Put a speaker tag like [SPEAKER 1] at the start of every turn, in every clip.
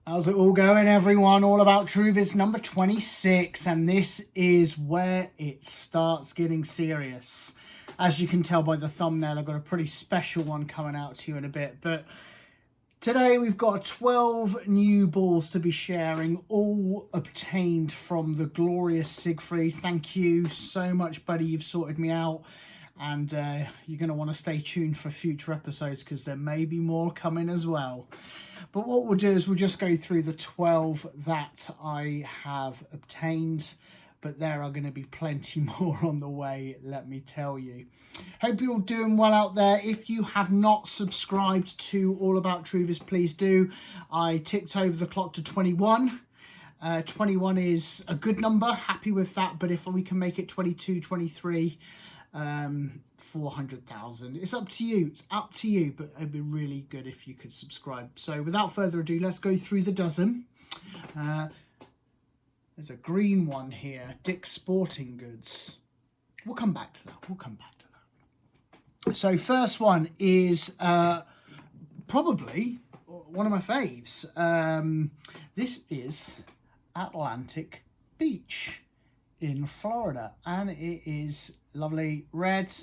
[SPEAKER 1] How's it all going, everyone? All About Truvis number 26, and this is where it starts getting serious. As you can tell by the thumbnail, I've got a pretty special one coming out to you in a bit, but today we've got 12 new balls to be sharing, all obtained from the glorious Siegfried. Thank you so much, buddy. You've sorted me out, and you're going to want to stay tuned for future episodes because there may be more coming as well. But what we'll do is we'll just go through the 12 that I have obtained, but there are going to be plenty more on the way, let me tell you. Hope you're all doing well out there. If you have not subscribed to All About Truvis, please do. I ticked over the clock to 21. 21 is a good number, happy with that, but if we can make it 22, 23, 400,000. It's up to you. It's up to you, but it'd be really good if you could subscribe. So without further ado, let's go through the dozen. There's a green one here, Dick's Sporting Goods. We'll come back to that. We'll come back to that. So first one is probably one of my faves. This is Atlantic Beach in Florida, and it is lovely red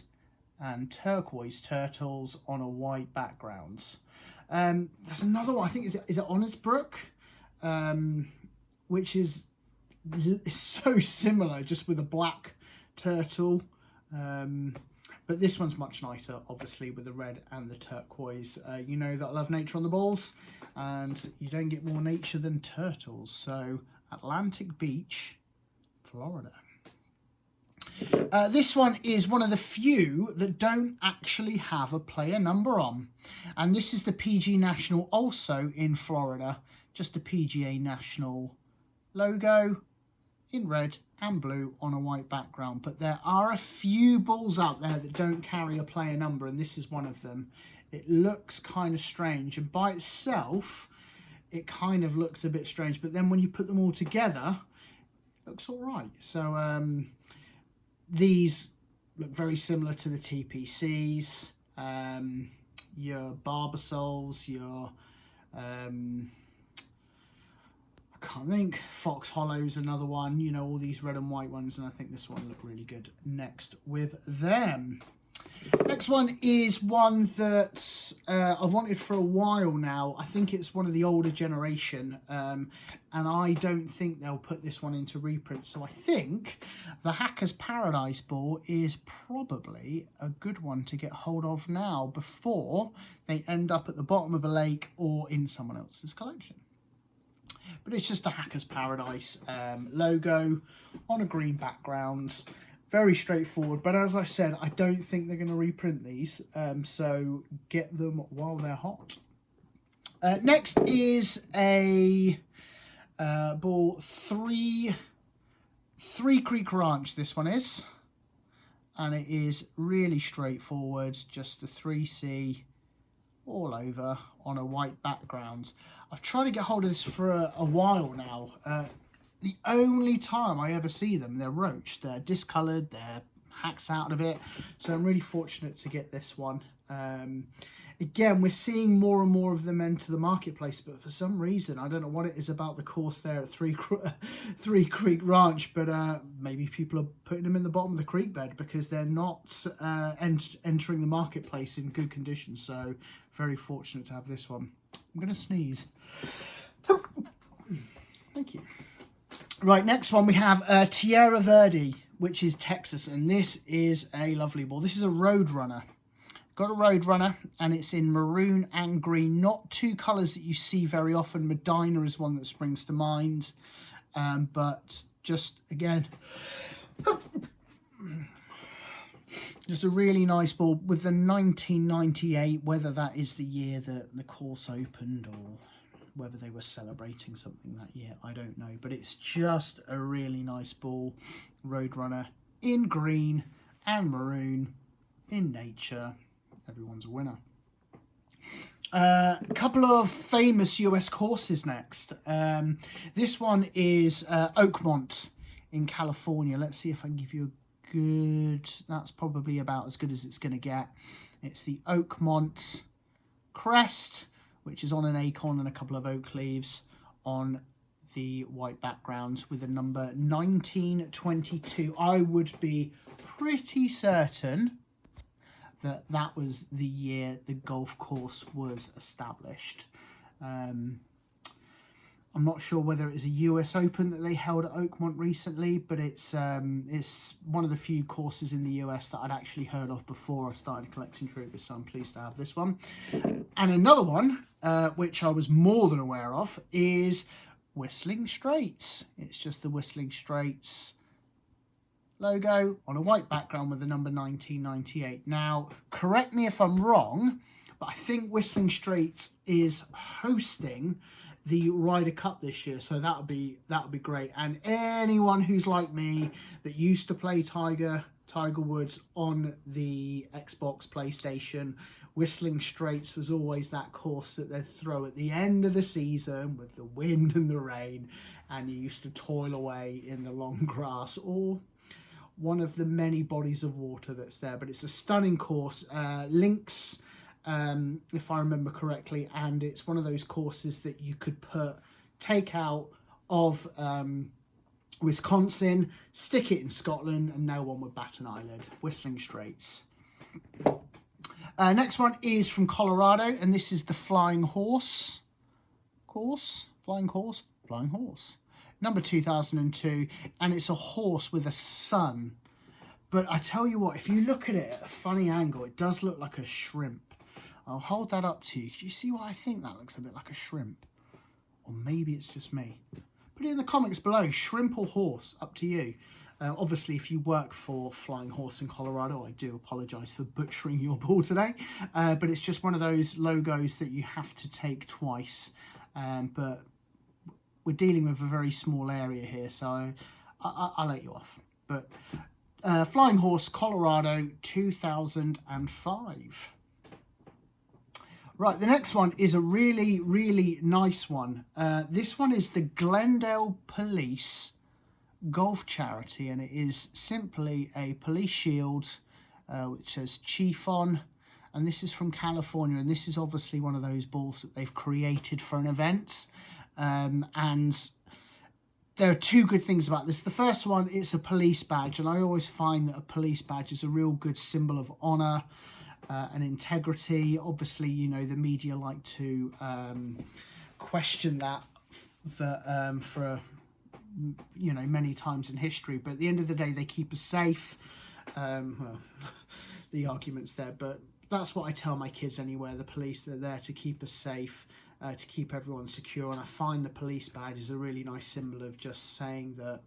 [SPEAKER 1] and turquoise turtles on a white background. There's another one, I think, is it Oslerbrook, which is so similar, just with a black turtle. But this one's much nicer, obviously, with the red and the turquoise. You know that I love nature on the balls, and you don't get more nature than turtles. So Atlantic Beach, Florida. This one is one of the few that don't actually have a player number on. And this is the PG National, also in Florida. Just a PGA National logo in red and blue on a white background. But there are a few balls out there that don't carry a player number, and this is one of them. It looks kind of strange, and by itself, it kind of looks a bit strange. But then when you put them all together, it looks all right. So, these look very similar to the TPCs, your Barbasols, your, I can't think, Fox Hollow's another one, you know, all these red and white ones, and I think this one looked really good next with them. Next one is one that I've wanted for a while now. I think it's one of the older generation, and I don't think they'll put this one into reprint. So I think the Hacker's Paradise ball is probably a good one to get hold of now before they end up at the bottom of a lake or in someone else's collection. But it's just a Hacker's Paradise logo on a green background. Very straightforward, but as I said, I don't think they're going to reprint these, so get them while they're hot. Next is a ball, Three Creek Ranch, this one is, and it is really straightforward, just the 3C all over on a white background. I've tried to get hold of this for a while now. The only time I ever see them, they're roached, they're discoloured, they're hacked out a bit. So I'm really fortunate to get this one. Again, we're seeing more and more of them enter the marketplace, but for some reason, I don't know what it is about the course there at Three Creek Ranch, but maybe people are putting them in the bottom of the creek bed because they're not entering the marketplace in good condition. So very fortunate to have this one. I'm going to sneeze. Thank you. Right, next one we have Tierra Verde, which is Texas, and this is a lovely ball. This is a Roadrunner. Got a Roadrunner, and it's in maroon and green. Not two colours that you see very often. Medina is one that springs to mind, but just, again, just a really nice ball with the 1998, whether that is the year that the course opened or whether they were celebrating something that year, I don't know. But it's just a really nice ball. Roadrunner in green and maroon in nature. Everyone's a winner. A couple of famous US courses next. This one is Oakmont in California. Let's see if I can give you a good... That's probably about as good as it's going to get. It's the Oakmont crest, which is on an acorn and a couple of oak leaves on the white background with the number 1922. I would be pretty certain that that was the year the golf course was established. I'm not sure whether it was a US Open that they held at Oakmont recently, but it's one of the few courses in the US that I'd actually heard of before I started collecting Truvis, so I'm pleased to have this one. And another one, which I was more than aware of, is Whistling Straits. It's just the Whistling Straits logo on a white background with the number 1998. Now, correct me if I'm wrong, but I think Whistling Straits is hosting the Ryder Cup this year, so that would be great. And anyone who's like me that used to play Tiger Woods on the Xbox, PlayStation, Whistling Straits was always that course that they'd throw at the end of the season with the wind and the rain, and you used to toil away in the long grass or one of the many bodies of water that's there. But it's a stunning course. Links, if I remember correctly, and it's one of those courses that you could take out of Wisconsin, stick it in Scotland, and no one would bat an eyelid. Whistling Straits. Next one is from Colorado, and this is the Flying Horse course. Flying Horse. Number 2002, and it's a horse with a sun. But I tell you what, if you look at it at a funny angle, it does look like a shrimp. I'll hold that up to you. Do you see what I think? That looks a bit like a shrimp. Or maybe it's just me. Put it in the comments below, shrimp or horse, up to you. Obviously, if you work for Flying Horse in Colorado, I do apologise for butchering your ball today. But it's just one of those logos that you have to take twice. But we're dealing with a very small area here, so I'll let you off. But Flying Horse, Colorado, 2005. Right, the next one is a really, really nice one. This one is the Glendale Police Golf Charity, and it is simply a police shield which says Chief on, and this is from California, and this is obviously one of those balls that they've created for an event. And there are two good things about this. The first one, it's a police badge, and I always find that a police badge is a real good symbol of honour and integrity. Obviously, you know, the media like to question that for you know, many times in history, but at the end of the day they keep us safe. Well, the argument's there, but that's what I tell my kids anyway. The police, they're there to keep us safe, to keep everyone secure, and I find the police badge is a really nice symbol of just saying that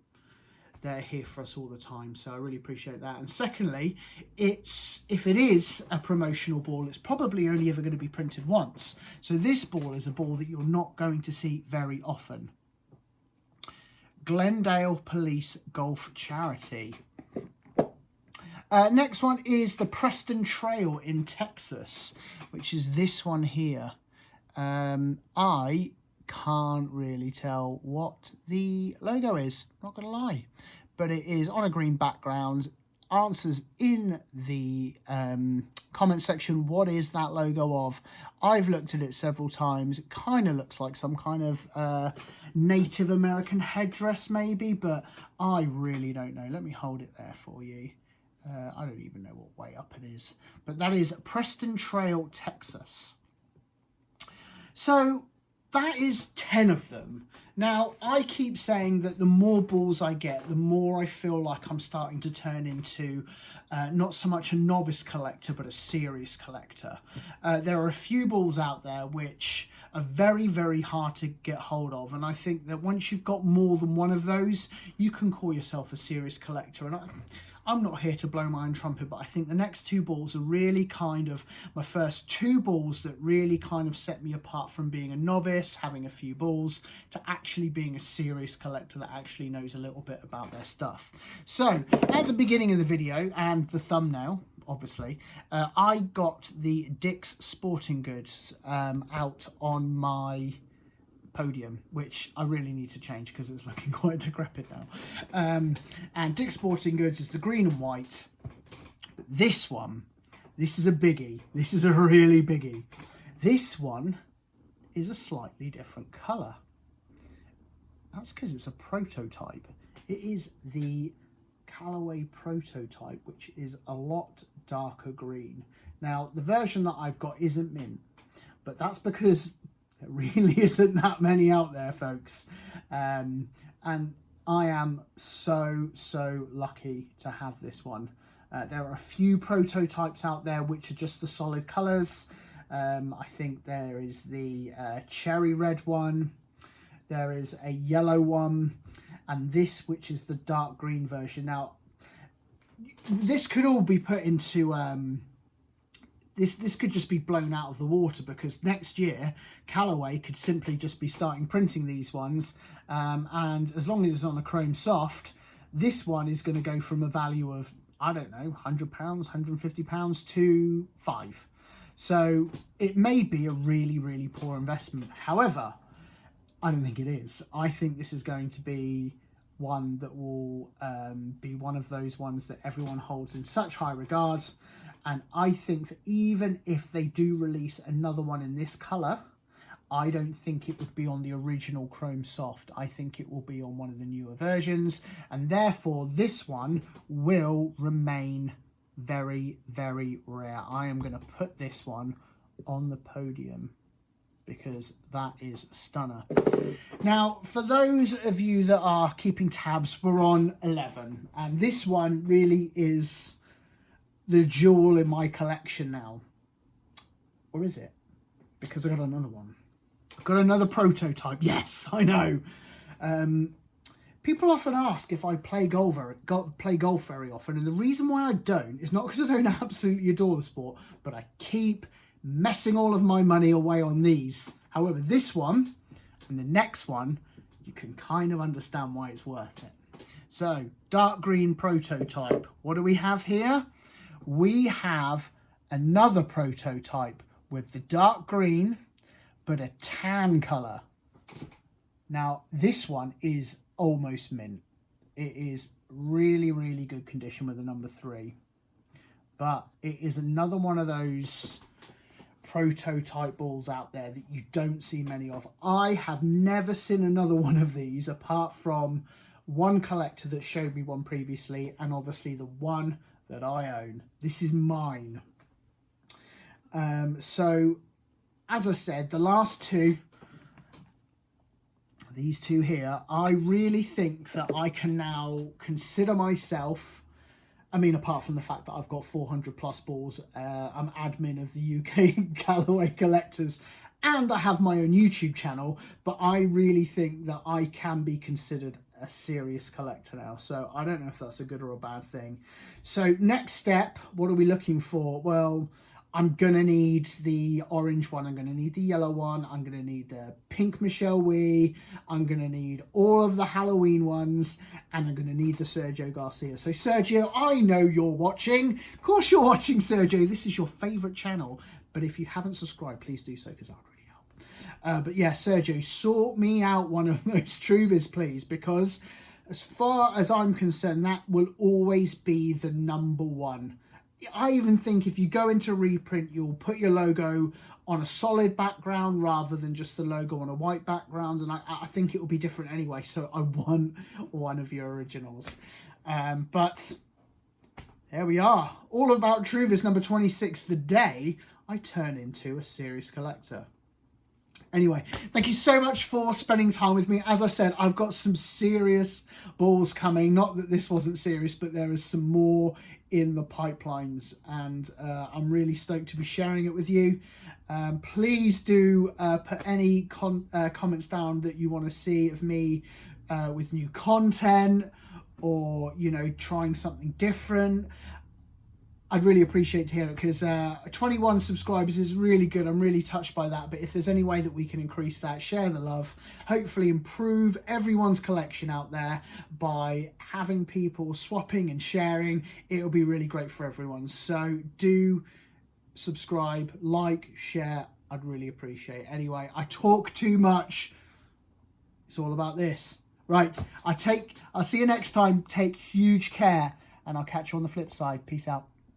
[SPEAKER 1] they're here for us all the time, so I really appreciate that. And secondly, if it is a promotional ball, it's probably only ever going to be printed once, so this ball is a ball that you're not going to see very often. Glendale Police Golf Charity. Next one is the Preston Trail in Texas, which is this one here. I can't really tell what the logo is, not gonna lie, but it is on a green background. Answers in the comment section, what is that logo of? I've looked at it several times. It kind of looks like some kind of Native American headdress maybe, but I really don't know. Let me hold it there for you. I don't even know what way up it is, but that is Preston Trail, Texas. So that is 10 of them. Now, I keep saying that the more balls I get, the more I feel like I'm starting to turn into not so much a novice collector, but a serious collector. There are a few balls out there which are very, very hard to get hold of. And I think that once you've got more than one of those, you can call yourself a serious collector. And I'm not here to blow my own trumpet, but I think the next two balls are really kind of my first two balls that really kind of set me apart from being a novice, having a few balls, to actually being a serious collector that actually knows a little bit about their stuff. So at the beginning of the video and the thumbnail, obviously, I got the Dick's Sporting Goods out on my podium, which I really need to change because it's looking quite decrepit now. And Dick's Sporting Goods is the green and white. This one, this is a biggie. This is a really biggie. This one is a slightly different colour. That's because it's a prototype. It is the Callaway prototype, which is a lot darker green. Now, the version that I've got isn't mint, but that's because there really isn't that many out there, folks. And I am so lucky to have this one. There are a few prototypes out there which are just the solid colours. I think there is the cherry red one, there is a yellow one, and this, which is the dark green version. Now, this could all be put into this could just be blown out of the water, because next year Callaway could simply just be starting printing these ones, and as long as it's on a chrome soft, this one is going to go from a value of, I don't know, £100, £150 to £5. So it may be a really poor investment. However, I don't think it is. I think this is going to be one that will be one of those ones that everyone holds in such high regard. And I think that even if they do release another one in this colour, I don't think it would be on the original Chrome Soft. I think it will be on one of the newer versions. And therefore, this one will remain very rare. I am going to put this one on the podium because that is a stunner. Now, for those of you that are keeping tabs, we're on 11, and this one really is the jewel in my collection now. Or is it? Because I got another one. I've got another prototype. Yes, I know. People often ask if I play golf very often, and the reason why I don't is not because I don't absolutely adore the sport, but I keep messing all of my money away on these. However, this one and the next one, you can kind of understand why it's worth it. So, dark green prototype. What do we have here? We have another prototype with the dark green, but a tan colour. Now, this one is almost mint. It is really good condition with a number 3. But it is another one of those prototype balls out there that you don't see many of. I have never seen another one of these apart from one collector that showed me one previously, and obviously the one that I own. This is mine. So, as I said, the last two, these two here, I really think that I can now consider myself, I mean, apart from the fact that I've got 400 plus balls, I'm admin of the UK Callaway Collectors, and I have my own YouTube channel, but I really think that I can be considered a serious collector now. So I don't know if that's a good or a bad thing. So next step, what are we looking for? Well, I'm going to need the orange one, I'm going to need the yellow one, I'm going to need the pink Michelle Wee, I'm going to need all of the Halloween ones, and I'm going to need the Sergio Garcia. So Sergio, I know you're watching. Of course you're watching, Sergio. This is your favourite channel. But if you haven't subscribed, please do so, because that would really help. But yeah, Sergio, sort me out one of those Truvis, please, because as far as I'm concerned, that will always be the number one. I even think if you go into reprint, you'll put your logo on a solid background rather than just the logo on a white background, and I think it will be different anyway, so I want one of your originals. But there we are. All About Truvis number 26, the day I turn into a serious collector. Anyway, thank you so much for spending time with me. As I said, I've got some serious balls coming. Not that this wasn't serious, but there is some more in the pipelines, and I'm really stoked to be sharing it with you. Please do put any comments down that you want to see of me with new content, or, you know, trying something different. I'd really appreciate to hear it, because 21 subscribers is really good. I'm really touched by that. But if there's any way that we can increase that, share the love, hopefully improve everyone's collection out there by having people swapping and sharing, it'll be really great for everyone. So do subscribe, like, share. I'd really appreciate it. Anyway, I talk too much. It's all about this. Right, I'll see you next time. Take huge care, and I'll catch you on the flip side. Peace out.